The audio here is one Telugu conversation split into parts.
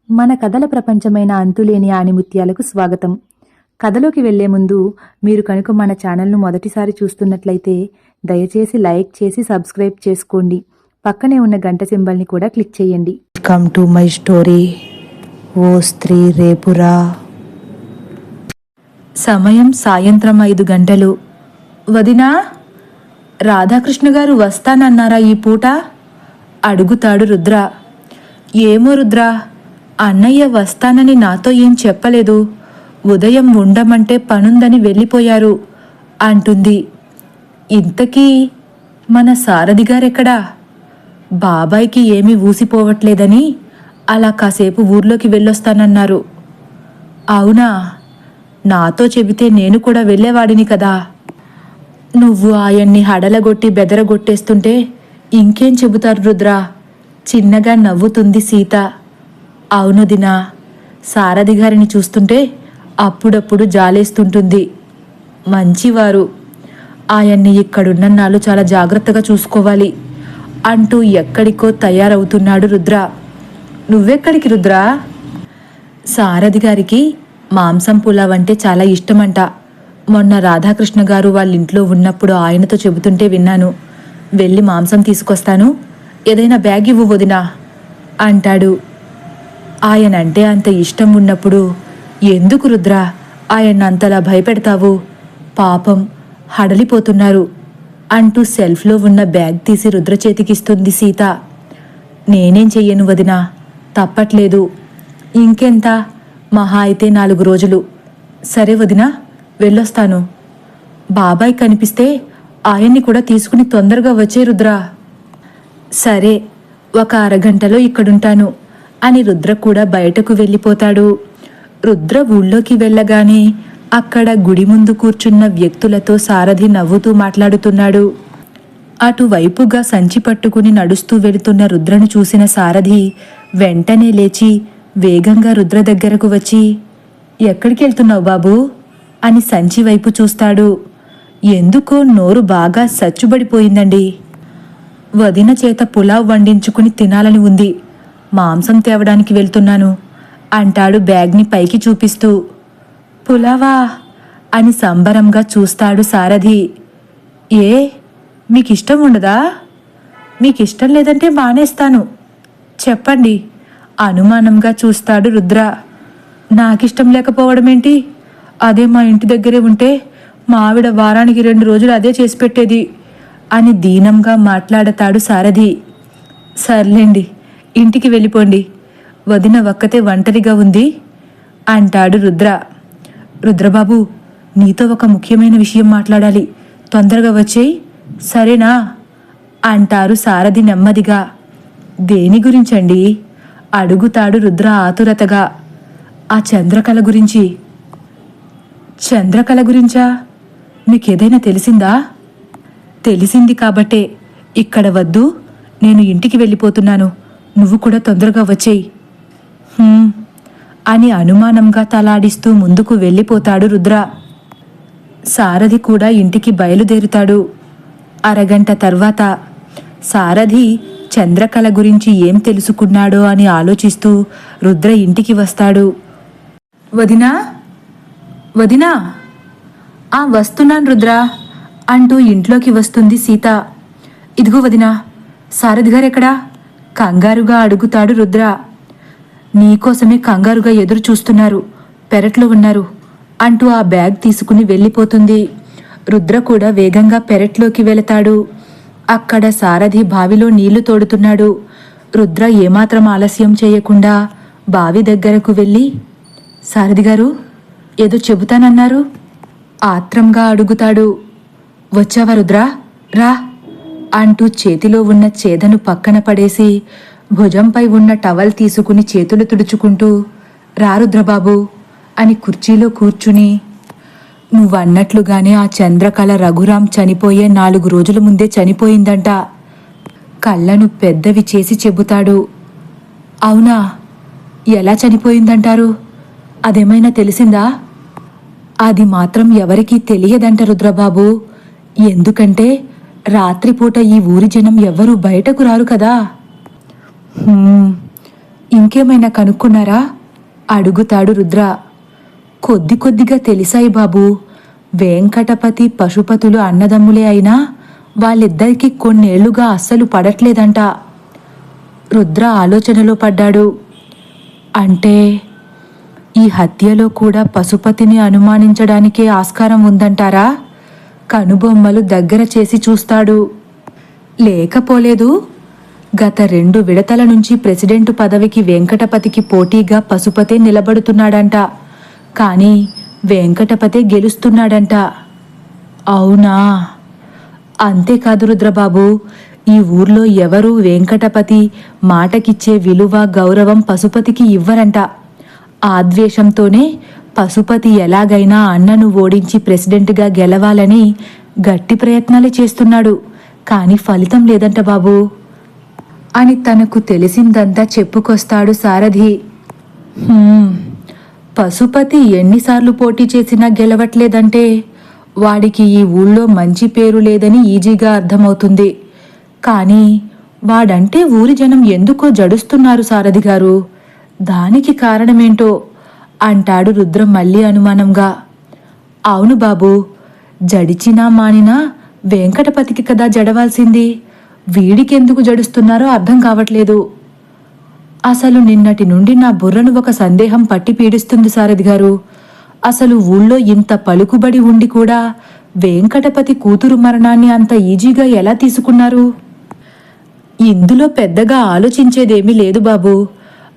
మన కథల ప్రపంచమైన అంతులేని ఆణిముత్యాలకు స్వాగతం. కథలోకి వెళ్లే ముందు మీరు కనుక మన ఛానల్ను మొదటిసారి చూస్తున్నట్లయితే దయచేసి లైక్ చేసి సబ్స్క్రైబ్ చేసుకోండి. పక్కనే ఉన్న గంట సింబల్ని కూడా క్లిక్ చేయండి. Welcome to my story. ఓ స్త్రీ రేపురా. సమయం సాయంత్రం 5 గంటలు. వదినా, రాధాకృష్ణ గారు వస్తానన్నారా ఈ పూట? అడుగుతాడు రుద్ర. ఏమో రుద్ర, అన్నయ్య వస్తానని నాతో ఏం చెప్పలేదు. ఉదయం ఉండమంటే పనుందని వెళ్ళిపోయారు అంటుంది. ఇంతకీ మన సారథి గారెక్కడా? బాబాయ్కి ఏమీ ఊసిపోవట్లేదని అలా కాసేపు ఊర్లోకి వెళ్ళొస్తానన్నారు. అవునా? నాతో చెబితే నేను కూడా వెళ్ళేవాడిని కదా. నువ్వు ఆయన్ని హడలగొట్టి బెదరగొట్టేస్తుంటే ఇంకేం చెబుతారు రుద్ర? చిన్నగా నవ్వుతుంది సీత. అవును దినా, సారథి గారిని చూస్తుంటే అప్పుడప్పుడు జాలేస్తుంటుంది. మంచివారు. ఆయన్ని ఇక్కడున్నన్నాళ్ళు చాలా జాగ్రత్తగా చూసుకోవాలి అంటూ ఎక్కడికో తయారవుతున్నాడు రుద్ర. నువ్వెక్కడికి రుద్ర? సారథి గారికి మాంసం పులావ్ అంటే చాలా ఇష్టమంట. మొన్న రాధాకృష్ణ గారు వాళ్ళ ఇంట్లో ఉన్నప్పుడు ఆయనతో చెబుతుంటే విన్నాను. వెళ్ళి మాంసం తీసుకొస్తాను, ఏదైనా బ్యాగ్ ఇవ్వు వదినా అంటాడు. ఆయనంటే అంత ఇష్టం ఉన్నప్పుడు ఎందుకు రుద్ర ఆయన అంతలా భయపెడతావు? పాపం హడలిపోతున్నారు అంటూ సెల్ఫ్లో ఉన్న బ్యాగ్ తీసి రుద్ర చేతికిస్తుంది సీత. నేనేం చెయ్యను వదినా, తప్పట్లేదు. ఇంకెంత? మహా అయితే 4 రోజులు. సరే వదినా, వెళ్ళొస్తాను. బాబాయ్ కనిపిస్తే ఆయన్ని కూడా తీసుకుని తొందరగా వచ్చే రుద్ర. సరే, ఒక అరగంటలో ఇక్కడుంటాను అని రుద్ర కూడా బయటకు వెళ్ళిపోతాడు. రుద్ర ఊళ్ళోకి వెళ్ళగానే అక్కడ గుడి ముందు కూర్చున్న వ్యక్తులతో సారథి నవ్వుతూ మాట్లాడుతున్నాడు. అటువైపుగా సంచి పట్టుకుని నడుస్తూ వెళుతున్న రుద్రను చూసిన సారథి వెంటనే లేచి వేగంగా రుద్ర దగ్గరకు వచ్చి, ఎక్కడికి వెళ్తున్నావు బాబూ అని సంచి వైపు చూస్తాడు. ఎందుకో నోరు బాగా సచ్చుబడిపోయిందండి. వదిన చేత పులావ్ వండించుకుని తినాలని ఉంది. మాంసం తేవడానికి వెళ్తున్నాను అంటాడు బ్యాగ్ని పైకి చూపిస్తూ. పులావా అని సంబరంగా చూస్తాడు సారథి. ఏ, మీకిష్టం ఉండదా? మీకిష్టం లేదంటే మానేస్తాను, చెప్పండి అనుమానంగా చూస్తాడు రుద్ర. నాకిష్టం లేకపోవడమేంటి? అదే మా ఇంటి దగ్గరే ఉంటే మా ఆవిడ వారానికి 2 రోజులు అదే చేసి పెట్టేది అని దీనంగా మాట్లాడతాడు సారథి. సర్లేండి, ఇంటికి వెళ్ళిపోండి, వదిన ఒక్కతే ఒంటరిగా ఉంది అంటాడు రుద్ర. రుద్రబాబు, నీతో ఒక ముఖ్యమైన విషయం మాట్లాడాలి, తొందరగా వచ్చేయి, సరేనా అంటారు సారథి నెమ్మదిగా. దేని గురించండి అడుగుతాడు రుద్ర ఆతురతగా. ఆ చంద్రకళ గురించి. చంద్రకళ గురించా? మీకేదైనా తెలిసిందా? తెలిసింది కాబట్టే ఇక్కడ వద్దు, నేను ఇంటికి వెళ్ళిపోతున్నాను, నువ్వు కూడా తొందరగా వచ్చేయి అని అనుమానంగా తలాడిస్తూ ముందుకు వెళ్ళిపోతాడు రుద్ర. సారథి కూడా ఇంటికి బయలుదేరుతాడు. అరగంట తర్వాత సారథి చంద్రకళ గురించి ఏం తెలుసుకున్నాడో అని ఆలోచిస్తూ రుద్ర ఇంటికి వస్తాడు. వదినా, వదినా, వస్తున్నాను రుద్ర అంటూ ఇంట్లోకి వస్తుంది సీత. ఇదిగో వదినా, సారథి గారెక్కడా? కంగారుగా అడుగుతాడు రుద్ర. నీకోసమే కంగారుగా ఎదురు చూస్తున్నారు, పెరట్లో ఉన్నారు అంటూ ఆ బ్యాగ్ తీసుకుని వెళ్ళిపోతుంది. రుద్ర కూడా వేగంగా పెరట్లోకి వెళతాడు. అక్కడ సారథి బావిలో నీళ్లు తోడుతున్నాడు. రుద్ర ఏమాత్రం ఆలస్యం చేయకుండా బావి దగ్గరకు వెళ్ళి, సారథి గారు, ఏదో చెబుతానన్నారు ఆత్రంగా అడుగుతాడు. వచ్చావా రుద్ర, రా అంటూ చేతిలో ఉన్న చేదను పక్కన పడేసి భుజంపై ఉన్న టవల్ తీసుకుని చేతులు తుడుచుకుంటూ, రా రుద్రబాబు అని కుర్చీలో కూర్చుని, నువ్వన్నట్లుగానే ఆ చంద్రకళ రఘురాం చనిపోయే 4 రోజుల ముందే చనిపోయిందంట. కళ్ళను పెద్దవి చేసి చెబుతాడు. అవునా? ఎలా చనిపోయిందంటారు? అదేమైనా తెలిసిందా? అది మాత్రం ఎవరికీ తెలియదంట రుద్రబాబు. ఎందుకంటే రాత్రిపూట ఈ ఊరి జనం ఎవ్వరూ బయటకు రారు కదా. ఇంకేమైనా కనుక్కున్నారా అడుగుతాడు రుద్ర. కొద్ది కొద్దిగా తెలిసాయి బాబు. వెంకటపతి పశుపతులు అన్నదమ్ములే అయినా వాళ్ళిద్దరికీ కొన్నేళ్లుగా అస్సలు పడట్లేదంట. రుద్ర ఆలోచనలో పడ్డాడు. అంటే ఈ హత్యలో కూడా పశుపతిని అనుమానించడానికే ఆస్కారం ఉందంటారా? కనుబొమ్మలు దగ్గర చేసి చూస్తాడు. లేకపోలేదు. గత 2 విడతల నుంచి ప్రెసిడెంటు పదవికి వెంకటపతికి పోటీగా పశుపతే నిలబడుతున్నాడంట. కానీ వెంకటపతే గెలుస్తున్నాడంట. అవునా? అంతేకాదు రుద్రబాబు, ఈ ఊర్లో ఎవరూ వెంకటపతి మాటకిచ్చే విలువ గౌరవం పశుపతికి ఇవ్వరంట. ఆ ద్వేషంతోనే పశుపతి ఎలాగైనా అన్నను ఓడించి ప్రెసిడెంట్గా గెలవాలని గట్టి ప్రయత్నాలే చేస్తున్నాడు. కానీ ఫలితం లేదంట బాబూ అని తనకు తెలిసిందంతా చెప్పుకొస్తాడు సారథి. పశుపతి ఎన్నిసార్లు పోటీ చేసినా గెలవట్లేదంటే వాడికి ఈ ఊళ్ళో మంచి పేరు లేదని ఈజీగా అర్థమవుతుంది. కానీ వాడంటే ఊరి జనం ఎందుకో జడుస్తున్నారు సారథి గారు. దానికి కారణమేంటో అంటాడు రుద్రం మళ్ళీ అనుమానంగా. అవును బాబూ, జడిచినా మానినా వెంకటపతికి కదా జడవాల్సింది. వీడికెందుకు జడుస్తున్నారో అర్థం కావట్లేదు. అసలు నిన్నటి నుండి నా బుర్రను ఒక సందేహం పట్టి పీడిస్తుంది సారథి గారు. అసలు ఊళ్ళో ఇంత పలుకుబడి ఉండి కూడా వెంకటపతి కూతురు మరణాన్ని అంత ఈజీగా ఎలా తీసుకున్నారు? ఇందులో పెద్దగా ఆలోచించేదేమీ లేదు బాబూ.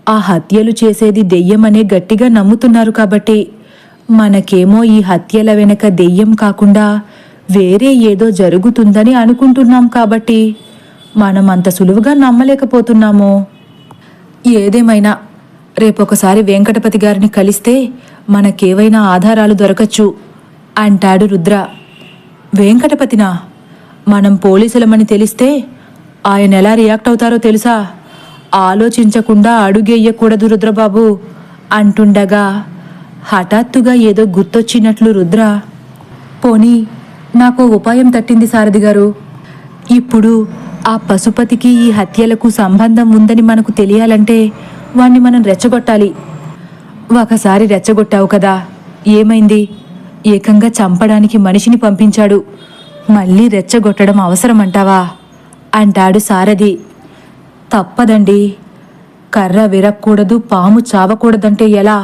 ఆ హత్యలు చేసేది దెయ్యమనే గట్టిగా నమ్ముతున్నారు కాబట్టి. మనకేమో ఈ హత్యల వెనక దెయ్యం కాకుండా వేరే ఏదో జరుగుతుందని అనుకుంటున్నాం కాబట్టి మనం అంత సులువుగా నమ్మలేకపోతున్నాము. ఏదేమైనా రేపొకసారి వెంకటపతి గారిని కలిస్తే మనకేవైనా ఆధారాలు దొరకచ్చు అంటాడు రుద్ర. వెంకటపతినా? మనం పోలీసులమని తెలిస్తే ఆయన ఎలా రియాక్ట్ అవుతారో తెలుసా? ఆలోచించకుండా అడుగేయకూడదు రుద్రబాబు అంటుండగా హఠాత్తుగా ఏదో గుర్తొచ్చినట్లు రుద్ర, పోనీ నాకో ఉపాయం తట్టింది సారథి గారు. ఇప్పుడు ఆ పశుపతికి ఈ హత్యలకు సంబంధం ఉందని మనకు తెలియాలంటే వాణ్ణి మనం రెచ్చగొట్టాలి. ఒకసారి రెచ్చగొట్టావు కదా, ఏమైంది? ఏకంగా చంపడానికి మనిషిని పంపించాడు. మళ్ళీ రెచ్చగొట్టడం అవసరమంటావా అంటాడు సారథి. తప్పదండి. కర్ర విరక్కూడదు, పాము చావకూడదంటే ఎలా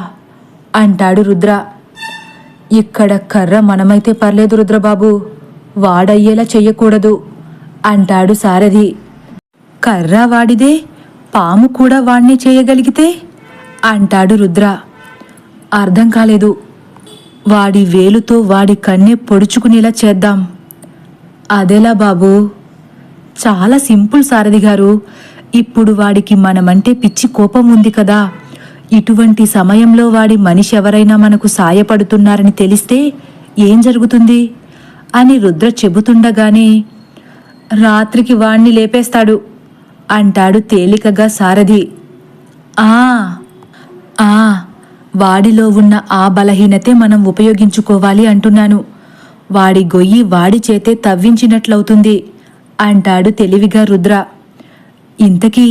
అంటాడు రుద్ర. ఇక్కడ కర్ర మనమైతే పర్లేదు రుద్రబాబు, వాడయ్యేలా చెయ్యకూడదు అంటాడు సారథి. కర్ర వాడిదే, పాము కూడా వాణ్ణి చేయగలిగితే అంటాడు రుద్ర. అర్థం కాలేదు. వాడి వేలుతో వాడి కన్నె పొడుచుకునేలా చేద్దాం. అదెలా బాబూ? చాలా సింపుల్ సారథి గారు. ఇప్పుడు వాడికి మనమంటే పిచ్చి కోపం ఉంది కదా. ఇటువంటి సమయంలో వాడి మనిషి ఎవరైనా మనకు సాయపడుతున్నారని తెలిస్తే ఏం జరుగుతుంది అని రుద్ర చెబుతుండగానే, రాత్రికి వాణ్ణి లేపేస్తాడు అంటాడు తేలికగా సారథి. వాడిలో ఉన్న ఆ బలహీనతే మనం ఉపయోగించుకోవాలి అంటున్నాను. వాడి గొయ్యి వాడి చేతే తవ్వించినట్లవుతుంది అంటాడు తెలివిగా రుద్ర. ఇంతకీ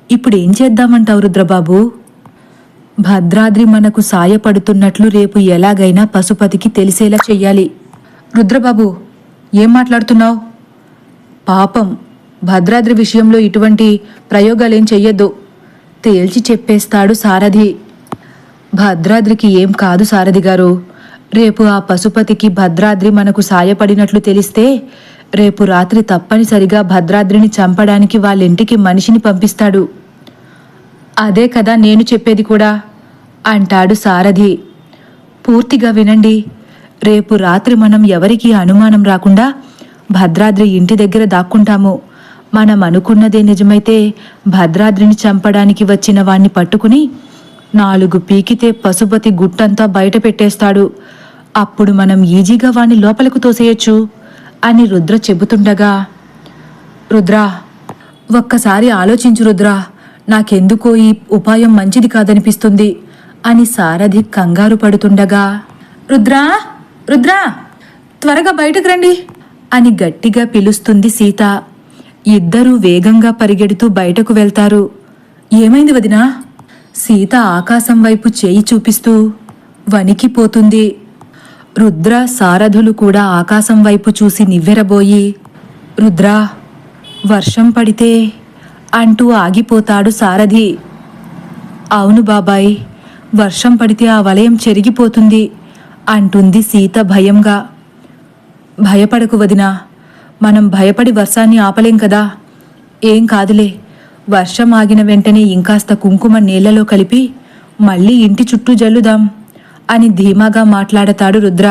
ఇప్పుడేం చేద్దామంటావు రుద్రబాబు? భద్రాద్రి మనకు సాయపడుతున్నట్లు రేపు ఎలాగైనా పశుపతికి తెలిసేలా చెయ్యాలి. రుద్రబాబు, ఏం మాట్లాడుతున్నావు? పాపం, భద్రాద్రి విషయంలో ఇటువంటి ప్రయోగాలేం చెయ్యొద్దు తేల్చి చెప్పేస్తాడు సారథి. భద్రాద్రికి ఏం కాదు సారథి గారు. రేపు ఆ పశుపతికి భద్రాద్రి మనకు సాయపడినట్లు తెలిస్తే రేపు రాత్రి తప్పనిసరిగా భద్రాద్రిని చంపడానికి వాళ్ళింటికి మనిషిని పంపిస్తాడు. అదే కదా నేను చెప్పేది కూడా అంటాడు సారథి. పూర్తిగా వినండి. రేపు రాత్రి మనం ఎవరికీ అనుమానం రాకుండా భద్రాద్రి ఇంటి దగ్గర దాక్కుంటాము. మనం అనుకున్నదే నిజమైతే భద్రాద్రిని చంపడానికి వచ్చిన వాణ్ణి పట్టుకుని 4 పీకితే పశుపతి గుట్టంతా బయట పెట్టేస్తాడు. అప్పుడు మనం ఈజీగా వాణ్ణి లోపలకు తోసేయచ్చు అని రుద్ర చెబుతుండగా, రుద్రా, ఒక్కసారి ఆలోచించు రుద్రా, నాకెందుకో ఈ ఉపాయం మంచిది కాదనిపిస్తుంది అని సారథి కంగారు పడుతుండగా, రుద్రా, రుద్రా, త్వరగా బయటకు రండి అని గట్టిగా పిలుస్తుంది సీత. ఇద్దరూ వేగంగా పరిగెడుతూ బయటకు వెళ్తారు. ఏమైంది వదినా? సీత ఆకాశం వైపు చేయి చూపిస్తూ వణికిపోతుంది. రుద్ర సారథులు కూడా ఆకాశం వైపు చూసి నివ్వెరబోయి, రుద్రా, వర్షం పడితే అంటూ ఆగిపోతాడు సారథి. అవును బాబాయ్, వర్షం పడితే ఆ వలయం చెరిగిపోతుంది అంటుంది సీత భయంగా. భయపడకు వదినా, మనం భయపడి వర్షాన్ని ఆపలేం కదా. ఏం కాదులే, వర్షం ఆగిన వెంటనే ఇంకాస్త కుంకుమ నీళ్లలో కలిపి మళ్ళీ ఇంటి చుట్టూ జల్లుదాం అని ధీమాగా మాట్లాడతాడు రుద్ర.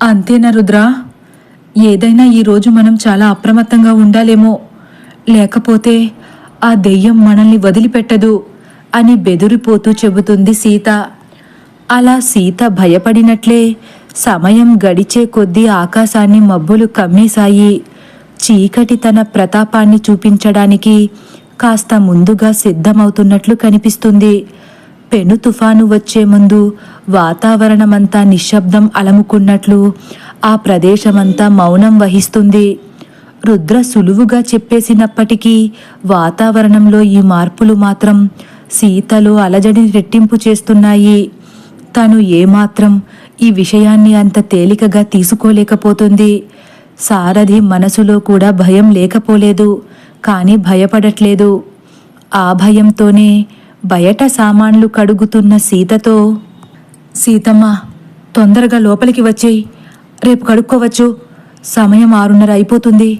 అంతేనా రుద్ర? ఏదైనా ఈరోజు మనం చాలా అప్రమత్తంగా ఉండాలేమో, లేకపోతే ఆ దెయ్యం మనల్ని వదిలిపెట్టదు అని బెదిరిపోతూ చెబుతుంది సీత. అలా సీత భయపడినట్లే సమయం గడిచే కొద్దీ ఆకాశాన్ని మబ్బులు కమ్మేశాయి. చీకటి తన ప్రతాపాన్ని చూపించడానికి కాస్త ముందుగా సిద్ధమవుతున్నట్లు కనిపిస్తుంది. పెను తుఫాను వచ్చే ముందు వాతావరణమంతా నిశ్శబ్దం అలముకున్నట్లు ఆ ప్రదేశమంతా మౌనం వహిస్తుంది. రుద్ర సులువుగా చెప్పేసినప్పటికీ వాతావరణంలో ఈ మార్పులు మాత్రం సీతలో అలజడిని రెట్టింపు చేస్తున్నాయి. తను ఏమాత్రం ఈ విషయాన్ని అంత తేలికగా తీసుకోలేకపోతుంది. సారథి మనసులో కూడా భయం లేకపోలేదు, కానీ భయపడట్లేదు. ఆ భయంతోనే బయట సామాన్లు కడుగుతున్న సీతతో, సీతమ్మ, తొందరగా లోపలికి వచ్చేయి, రేపు కడుక్కోవచ్చు, సమయం 6:30 అయిపోతుంది,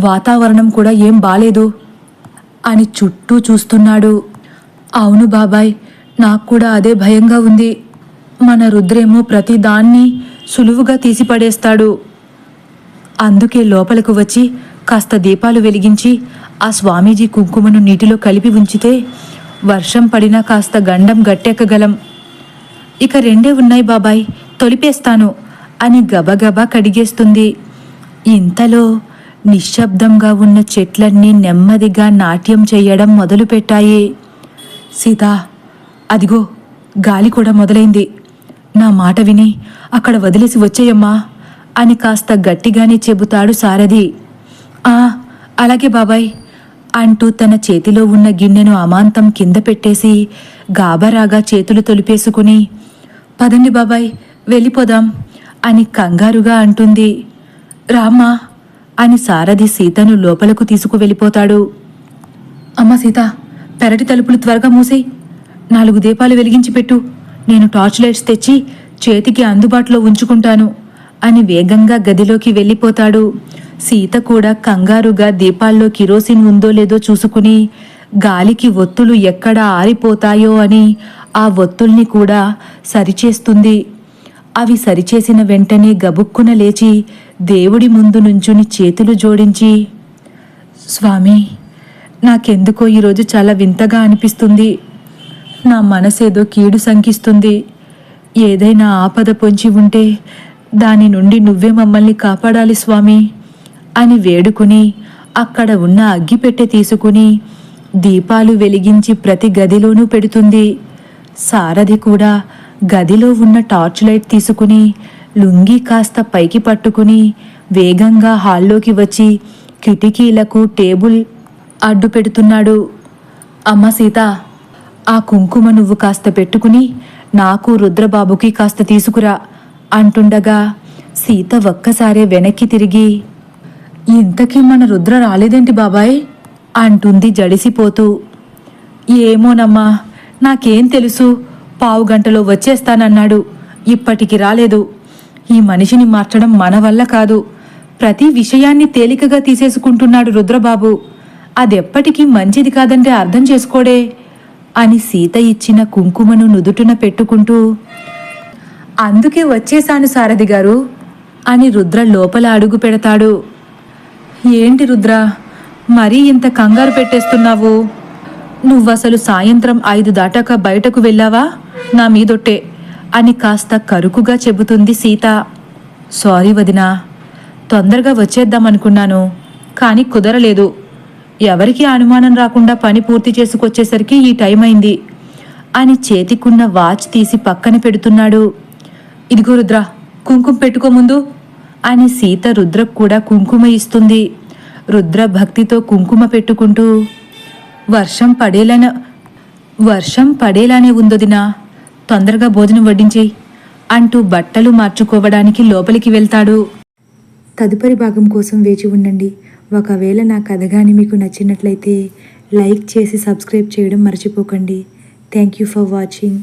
వాతావరణం కూడా ఏం బాలేదు అని చుట్టూ చూస్తున్నాడు. అవును బాబాయ్, నాకు కూడా అదే భయంగా ఉంది. మన రుద్రేమో ప్రతి దాన్ని సులువుగా తీసిపడేస్తాడు. అందుకే లోపలకు వచ్చి కాస్త దీపాలు వెలిగించి ఆ స్వామీజీ కుంకుమను నీటిలో కలిపి ఉంచితే వర్షం పడినా కాస్త గండం గట్టెక్కగలం. ఇక 2 ఉన్నాయి బాబాయ్, తొలిపేస్తాను అని గబగబా కడిగేస్తుంది. ఇంతలో నిశ్శబ్దంగా ఉన్న చెట్లన్నీ నెమ్మదిగా నాట్యం చేయడం మొదలుపెట్టాయి. సీతా, అదిగో గాలి కూడా మొదలైంది. నా మాట విని అక్కడ వదిలేసి వచ్చేయమ్మా అని కాస్త గట్టిగానే చెబుతాడు సారథి. అలాగే బాబాయ్ అంటూ తన చేతిలో ఉన్న గిన్నెను అమాంతం కింద పెట్టేసి గాబరాగా చేతులు తొలిపేసుకుని, పదండి బాబాయ్, వెళ్ళిపోదాం అని కంగారుగా అంటుంది. రామ్మా అని సారథి సీతను లోపలకు తీసుకువెళ్ళిపోతాడు. అమ్మ సీత, పెరటి తలుపులు త్వరగా మూసేయి, 4 దీపాలు వెలిగించి పెట్టు, నేను టార్చ్ లైట్స్ తెచ్చి చేతికి అందుబాటులో ఉంచుకుంటాను అని వేగంగా గదిలోకి వెళ్ళిపోతాడు. సీత కూడా కంగారుగా దీపాల్లో కిరోసిన్ ఉందో లేదో చూసుకుని గాలికి ఒత్తులు ఎక్కడ ఆరిపోతాయో అని ఆ ఒత్తుల్ని కూడా సరిచేస్తుంది. అవి సరిచేసిన వెంటనే గబుక్కున లేచి దేవుడి ముందు నుంచుని చేతులు జోడించి, స్వామి, నాకెందుకో ఈరోజు చాలా వింతగా అనిపిస్తుంది. నా మనసేదో కీడు శంకిస్తుంది. ఏదైనా ఆపద పొంచి ఉంటే దాని నుండి నువ్వే మమ్మల్ని కాపాడాలి స్వామి అని వేడుకుని అక్కడ ఉన్న అగ్గిపెట్టె తీసుకుని దీపాలు వెలిగించి ప్రతి గదిలోనూ పెడుతుంది. సారథి కూడా గదిలో ఉన్న టార్చ్ లైట్ తీసుకుని లుంగీ కాస్త పైకి పట్టుకుని వేగంగా హాల్లోకి వచ్చి కిటికీలకు టేబుల్ అడ్డు పెడుతున్నాడు. అమ్మ సీత, ఆ కుంకుమ నువ్వు కాస్త పెట్టుకుని నాకు రుద్రబాబుకి కాస్త తీసుకురా అంటుండగా సీత ఒక్కసారే వెనక్కి తిరిగి, ఇంతకీ మన రుద్ర రాలేదేంటి బాబాయ్ అంటుంది జడిసిపోతూ. ఏమోనమ్మా, నాకేం తెలుసు, 15 గంటలో వచ్చేస్తానన్నాడు, ఇప్పటికి రాలేదు. ఈ మనిషిని మార్చడం మన వల్ల కాదు. ప్రతి విషయాన్ని తేలికగా తీసేసుకుంటున్నాడు రుద్రబాబు. అదెప్పటికీ మంచిది కాదంటే అర్థం చేసుకోడే అని సీత ఇచ్చిన కుంకుమను నుదుటున పెట్టుకుంటూ, అందుకే వచ్చేశాను సారథి గారు అని రుద్ర లోపల అడుగు పెడతాడు. ఏంటి రుద్ర, మరీ ఇంత కంగారు పెట్టేస్తున్నావు? నువ్వసలు సాయంత్రం 5 దాటాక బయటకు వెళ్ళావా? నా మీదొట్టే అని కాస్త కరుకుగా చెబుతుంది సీత. సారీ వదినా, తొందరగా వచ్చేద్దామనుకున్నాను, కానీ కుదరలేదు. ఎవరికి అనుమానం రాకుండా పని పూర్తి చేసుకొచ్చేసరికి ఈ టైం అయింది అని చేతికున్న వాచ్ తీసి పక్కన పెడుతున్నాడు. ఇదిగో రుద్ర, కుంకుమ పెట్టుకో ముందు అని సీత రుద్రకు కూడా కుంకుమ ఇస్తుంది. రుద్ర భక్తితో కుంకుమ పెట్టుకుంటూ, వర్షం వర్షం పడేలానే ఉందొదినా, తొందరగా భోజనం వడ్డించేయి అంటూ బట్టలు మార్చుకోవడానికి లోపలికి వెళ్తాడు. తదుపరి భాగం కోసం వేచి ఉండండి. ఒకవేళ నా కథ కానీ మీకు నచ్చినట్లయితే లైక్ చేసి సబ్స్క్రైబ్ చేయడం మర్చిపోకండి. Thank you for watching.